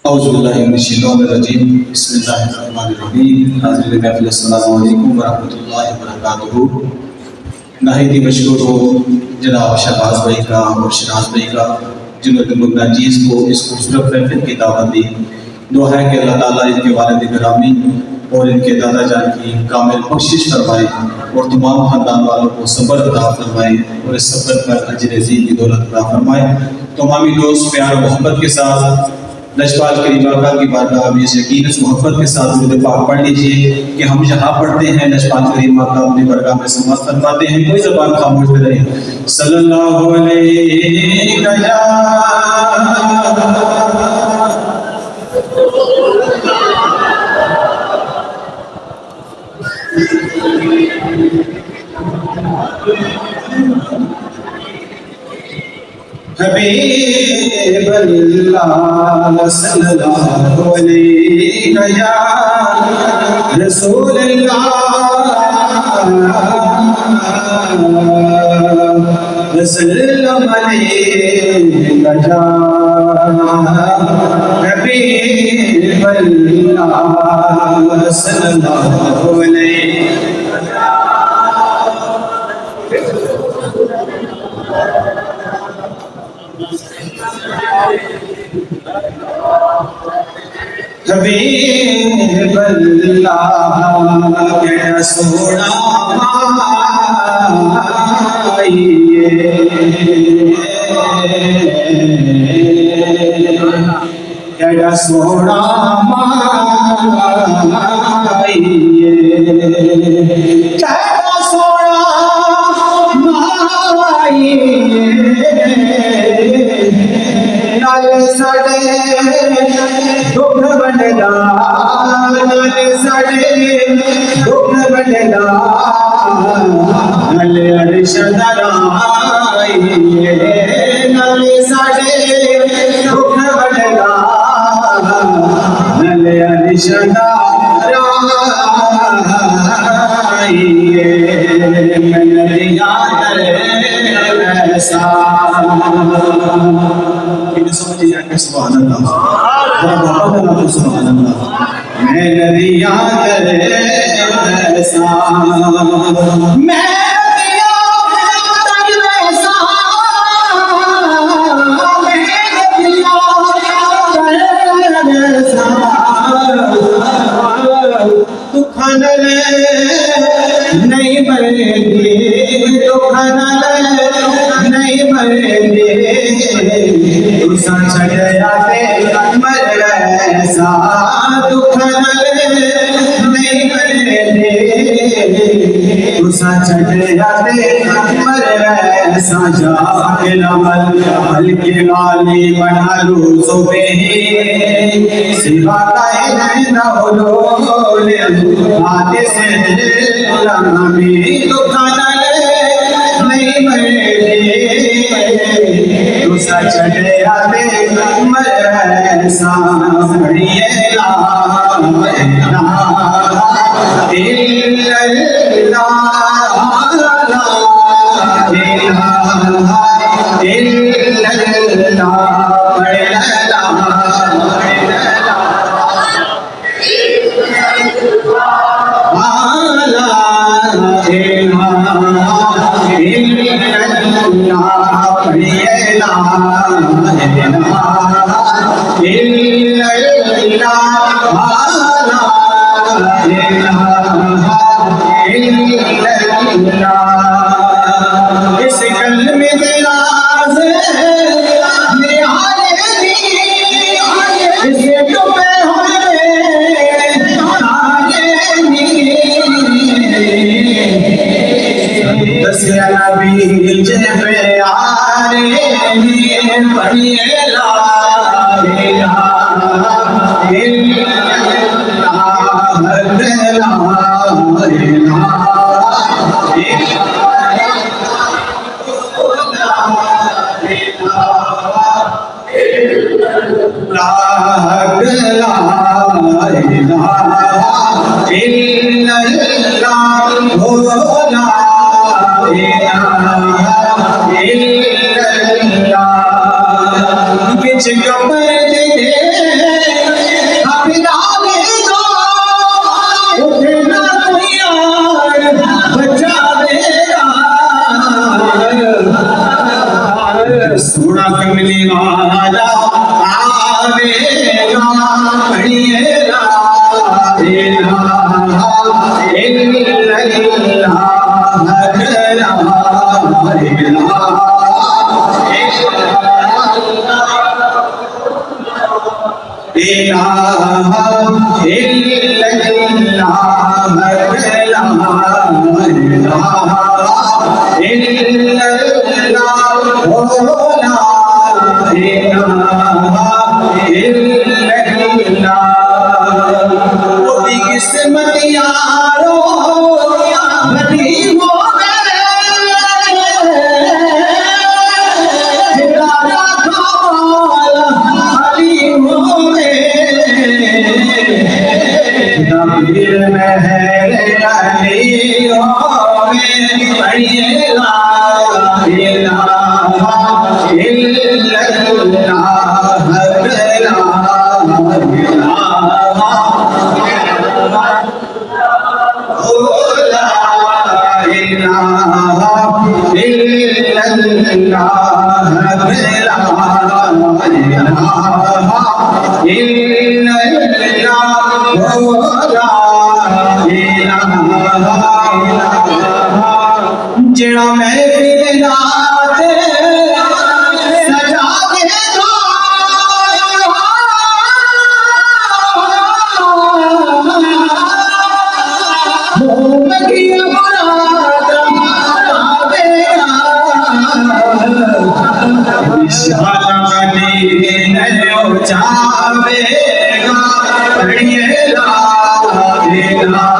औज़ुबिल्लाहिमिनश्शैतानिर्रजीम बिस्मिल्लाहिर्रहमानिर्रहीम। हाज़िरीन महफ़िल, अस्सलामु अलैकुम वरहमतुल्लाहि वबरकातुहू। नाहिद मशकूर हो जनाब शहबाज भाई का और शनाज भाई का, जिन्होंने मुन्नाजीज़ को इस खूबसूरत महफ़िल की दावत दी। दुआ है कि अल्लाह ताला इनके वालिद गिरामी और इनके दादा जान की कामिल बख्शिश फरमाए और तमाम ख़ानदान वालों को सब्र अता फरमाए और इस सब्र पर अजर अज़ीम की दौलत अता फरमाए। तमामी दोस्त प्यार और मोहब्बत के साथ लजपाल करीम आका की बारगाह में इस यकीन इस मोहब्बत के साथ दुरूद पाक पढ़ लीजिए कि हम जहाँ पढ़ते हैं लजपाल करीम आका अपनी बारगाह में समाअत फरमाते हैं। कोई ज़बान खामोश न रहे। सल्लल्लाहु अलैहि हबीबल्लाह सल्लल्लाहु अलैहि या रसूलल्लाह सल्लल्लाहु अलैहि या हबीबल्लाह सल्लल्लाहु अलैहि। हबीबल्लाह केड़ा सोना माईए, केड़ा सोना माईए, केड़ा सोना माईए, नाल साडे दुख वंडदा, नाल साडे दुख वंडदा, नाल अर्श दा राईए, नाल साडे दुख वंडदा, नाल अर्श दा राईए। मेरी याद ऐसा इन्हें समझ जाए सुभान अल्लाह, सुभान अल्लाह। मैं नदिया ऐसा, मैं नदिया ऐसा, मैं नदिया ऐसा, तू खाना ले नहीं मरेगी, तू खाना ले नहीं मरेगी, तू सच जाते मर ऐसा, तू खाना ले नहीं मरेगी, तू सच जाते मर ऐसा। जाके लमल हल्के वाली बना लो सुबह सिवा का ना बोलो आते से लम्बी, तू खाना ले नहीं मरेगी, तू सच जाते मर ऐसा। बढ़िए ला इस कल में दिराज इसे डूबे हुए दसिया नबी जब यारे पढ़िए ला कमली वाला आवेगा पढ़िए ला इलाहा इल्लल्लाह ला इलाहा इल्लल्लाह किस्मत यारो भली हो नबीर महल अली होवे पढ़िए ला इलाहा इल्लल्लाह ला जिना महफिल रात सजा के दो चावेगा पढ़िए ला इलाहा